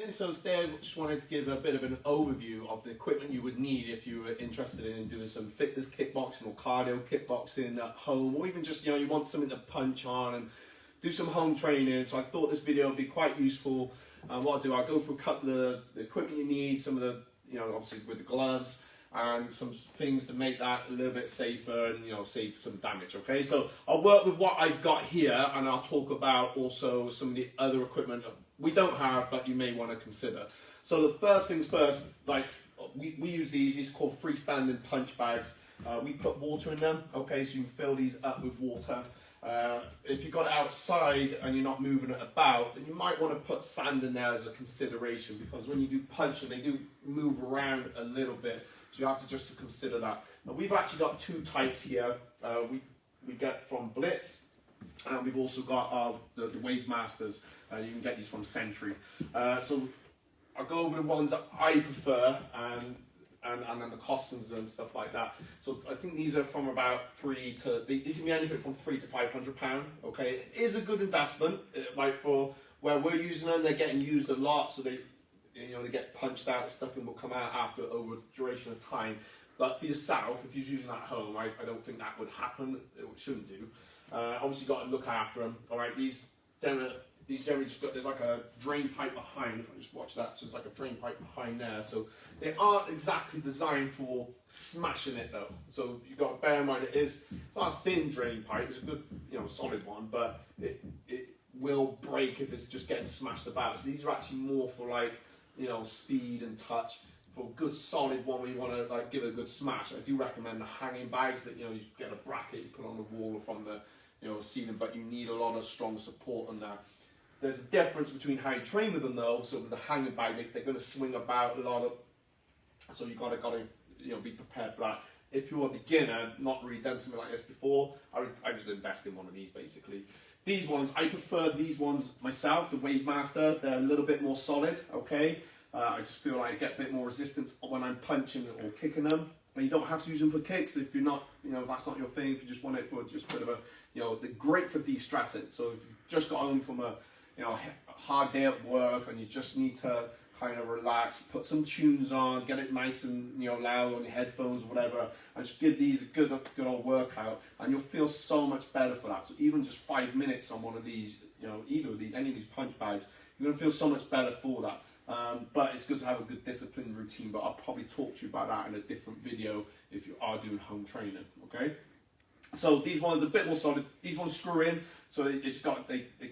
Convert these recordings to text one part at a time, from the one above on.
training. So today I just wanted to give a bit of an overview of the equipment you would need if you were interested in doing some fitness kickboxing or cardio kickboxing at home, or even just, you want something to punch on and do some home training. So I thought this video would be quite useful. What I'll do, I'll go through a couple of the equipment you need, some of the, obviously with the gloves, and some things to make that a little bit safer and save some damage. Okay, so I'll work with what I've got here, and I'll talk about also some of the other equipment we don't have but you may want to consider. So the first things first, like we use these called freestanding punch bags. We put water in them, okay, so you can fill these up with water. If you've got it outside and you're not moving it about, then you might want to put sand in there as a consideration, because when you do punching, they do move around a little bit, so you have to just consider that. Now, we've actually got two types here. We get from Blitz, and we've also got the Wave Masters. You can get these from Sentry. So I'll go over the ones that I prefer and then the costings and stuff like that. So I think these are from about these can be anything from £300 to £500. Okay, it is a good investment. Like for where we're using them, they're getting used a lot, so they get punched out. Stuff will come out after over a duration of time. But for yourself, if you're using that at home, I don't think that would happen. It shouldn't do. Obviously, you've got to look after them. All right, these generally just got, there's like a drain pipe behind. If I just watch that, so there's like a drain pipe behind there. So they aren't exactly designed for smashing it though. So you've got to bear in mind it's not a thin drain pipe. It's a good solid one, but it will break if it's just getting smashed about. So these are actually more for like speed and touch. For a good solid one where you want to like give it a good smash, I do recommend the hanging bags that you get a bracket you put on the wall or from the ceiling, but you need a lot of strong support on that. There's a difference between how you train with them though. So with the hanging bag, they're going to swing about a lot so you gotta be prepared for that. If you're a beginner, not really done something like this before, I just invest in one of these basically. These ones, I prefer these ones myself, the Wave Master. They're a little bit more solid, okay? I just feel like I get a bit more resistance when I'm punching or kicking them. And you don't have to use them for kicks if you're not, if that's not your thing. If you just want it for just a bit of a, they're great for de-stressing. So if you've just got home from a hard day at work and you just need to kind of relax, put some tunes on, get it nice and loud on your headphones or whatever, and just give these a good old workout, and you'll feel so much better for that. So even just 5 minutes on one of these, any of these punch bags, you're gonna feel so much better for that. But it's good to have a good disciplined routine, but I'll probably talk to you about that in a different video if you are doing home training, okay? So these ones are a bit more solid. These ones screw in, so they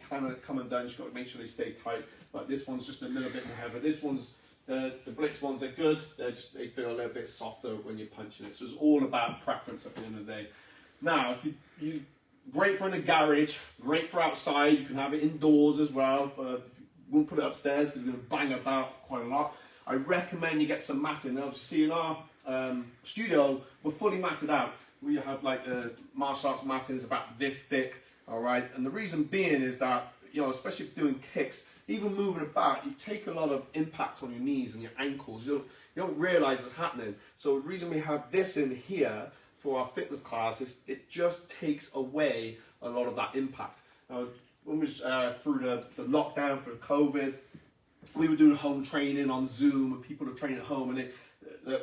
kind of come undone. You've got to make sure they stay tight. But this one's just a little bit more heavy. This one's, the Blitz ones are good. They feel a little bit softer when you're punching it. So it's all about preference at the end of the day. Now, if you great for in the garage, great for outside. You can have it indoors as well. But won't put it upstairs because it's going to bang about quite a lot. I recommend you get some matting. Now, as you see in our studio, we're fully matted out. We have like martial arts matting is about this thick, all right? And the reason being is that, especially if you're doing kicks, even moving about, you take a lot of impact on your knees and your ankles. You don't realize it's happening. So the reason we have this in here for our fitness class is it just takes away a lot of that impact. When we was through the lockdown for COVID, we were doing home training on Zoom, and people are training at home, and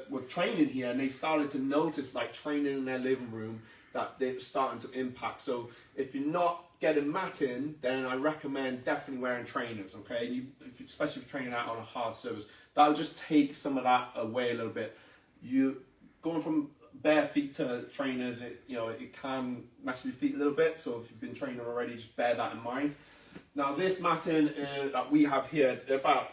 were training here, and they started to notice, like training in their living room, that they were starting to impact. So if you're not getting matting, then I recommend definitely wearing trainers, okay? Especially if you're training out on a hard surface, that will just take some of that away a little bit. You going from bare feet to trainers, it can mess with your feet a little bit. So if you've been training already, just bear that in mind. Now this matting that we have here, they're about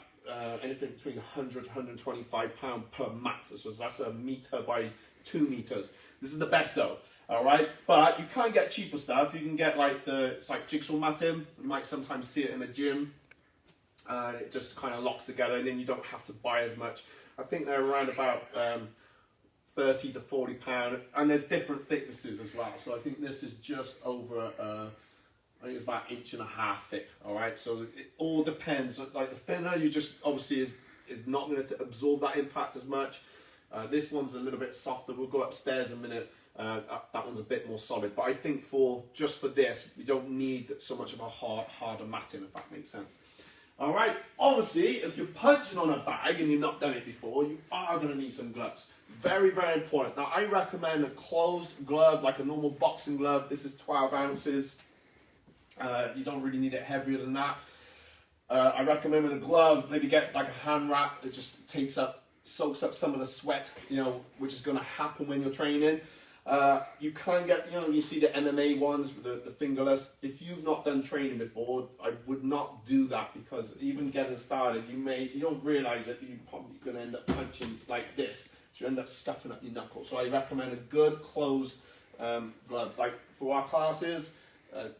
anything between 100 to 125 pounds per mat. So that's a meter by 2 meters. This is the best though, all right? But you can get cheaper stuff. You can get it's like jigsaw matting. You might sometimes see it in a gym. It just kind of locks together, and then you don't have to buy as much. I think they're around about 30 to 40 pounds, and there's different thicknesses as well. So I think this is just over, I think it's about 1.5 inches thick. All right, so it all depends. Like the thinner, you just obviously is not going to absorb that impact as much. This one's a little bit softer. We'll go upstairs in a minute. That one's a bit more solid. But I think just for this, you don't need so much of a harder matting, if that makes sense. All right, obviously, if you're punching on a bag and you've not done it before, you are going to need some gloves. Very, very important. Now, I recommend a closed glove, like a normal boxing glove. This is 12 ounces. You don't really need it heavier than that. I recommend with a glove, maybe get like a hand wrap that just soaks up some of the sweat, you know, which is going to happen when you're training. You can get, you know, you see the MMA ones with the fingerless. If you've not done training before, I would not do that, because even getting started, you don't realize that you're probably going to end up punching like this. So you end up scuffing up your knuckles. So I recommend a good closed glove. Like for our classes,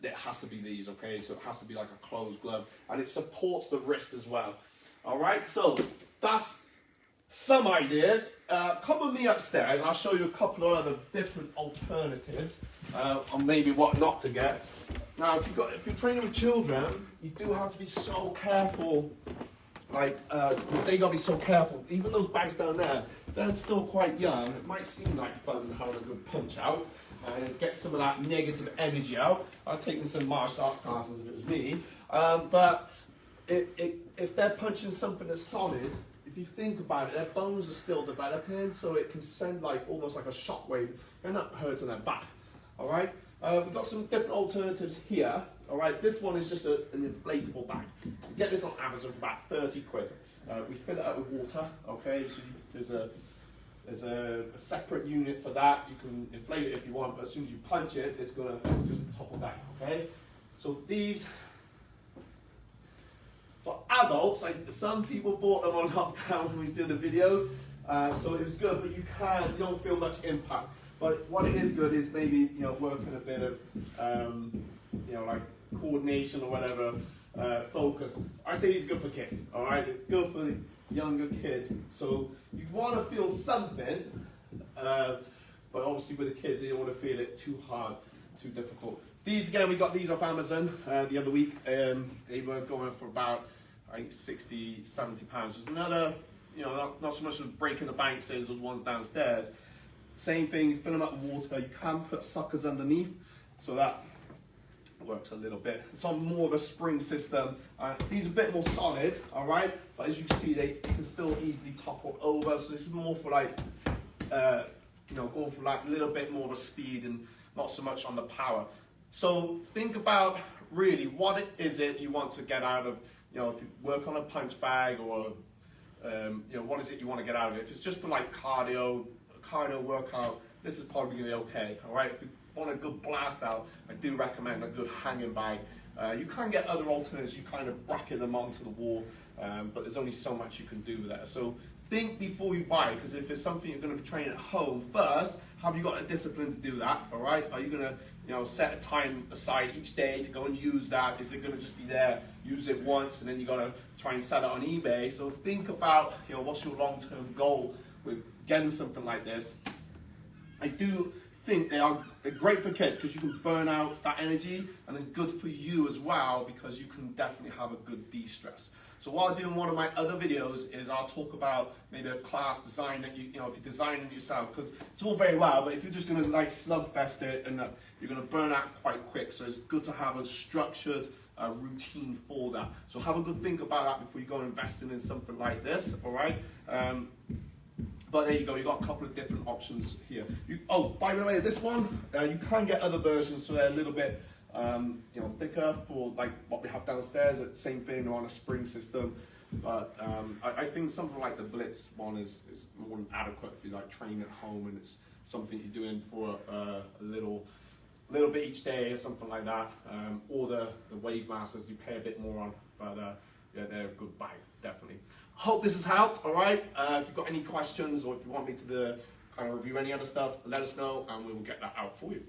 it has to be these, okay? So it has to be like a closed glove, and it supports the wrist as well. All right, so that's some ideas. Come with me upstairs. I'll show you a couple of other different alternatives on maybe what not to get. Now, if you're training with children, you do have to be so careful. Like they gotta be so careful. Even those bags down there, they're still quite young. It might seem like fun having a good punch out and get some of that negative energy out. I've taken some martial arts classes if it was me, but if they're punching something that's solid, if you think about it, their bones are still developing, so it can send like almost like a shockwave and not hurting their back. All right, we've got some different alternatives here. All right, this one is just an inflatable bag. You get this on Amazon for about 30 quid. We fill it up with water. Okay, so there's a separate unit for that. You can inflate it if you want, but as soon as you punch it, it's gonna just topple down. Okay, so these. For adults, some people bought them on lockdown when we was doing the videos, so it was good, but you don't feel much impact. But what it is good is maybe, you know, working a bit of, you know, like coordination or whatever, focus. I say these are good for kids, all right? They're good for younger kids. So you want to feel something, but obviously with the kids, they don't want to feel it too hard, too difficult. These, again, we got these off Amazon the other week. They were going for about, I think, 60, 70 pounds. There's another, you know, not so much as breaking the bank as those ones downstairs. Same thing, you fill them up with water. You can put suckers underneath, so that works a little bit. It's on more of a spring system. These are a bit more solid, all right? But as you can see, they can still easily topple over. So this is more for like, you know, going for like a little bit more of a speed and not so much on the power. So think about really what is it you want to get out of, you know, if you work on a punch bag, or you know, what is it you want to get out of it? If it's just for like cardio workout, this is probably gonna be okay. All right, if you want a good blast out, I do recommend a good hanging bag. You can get other alternatives. You kind of bracket them onto the wall, but there's only so much you can do with that. So think before you buy, because if it's something you're going to be training at home first, have you got a discipline to do that? All right, are you going to, you know, set a time aside each day to go and use that? Is it going to just be there, use it once, and then you got to try and sell it on eBay? So think about, you know, what's your long-term goal with getting something like this. I do think they're great for kids because you can burn out that energy, and it's good for you as well because you can definitely have a good de-stress. So what I'll do in one of my other videos is I'll talk about maybe a class design that you know, if you're designing it yourself, because it's all very well, but if you're just going to like slugfest it, and you're going to burn out quite quick. So it's good to have a structured routine for that. So have a good think about that before you go investing in something like this. All right. But there you go, you've got a couple of different options here. Oh, by the way, this one, you can get other versions, so they're a little bit you know, thicker for like what we have downstairs. Same thing, they're on a spring system. But I think something like the Blitz one is more than adequate if you like training at home and it's something you're doing for a little bit each day or something like that. Or the Wave Masters, you pay a bit more on, but yeah, they're a good buy, definitely. Hope this has helped, all right? If you've got any questions or if you want me to kind of review any other stuff, let us know and we will get that out for you.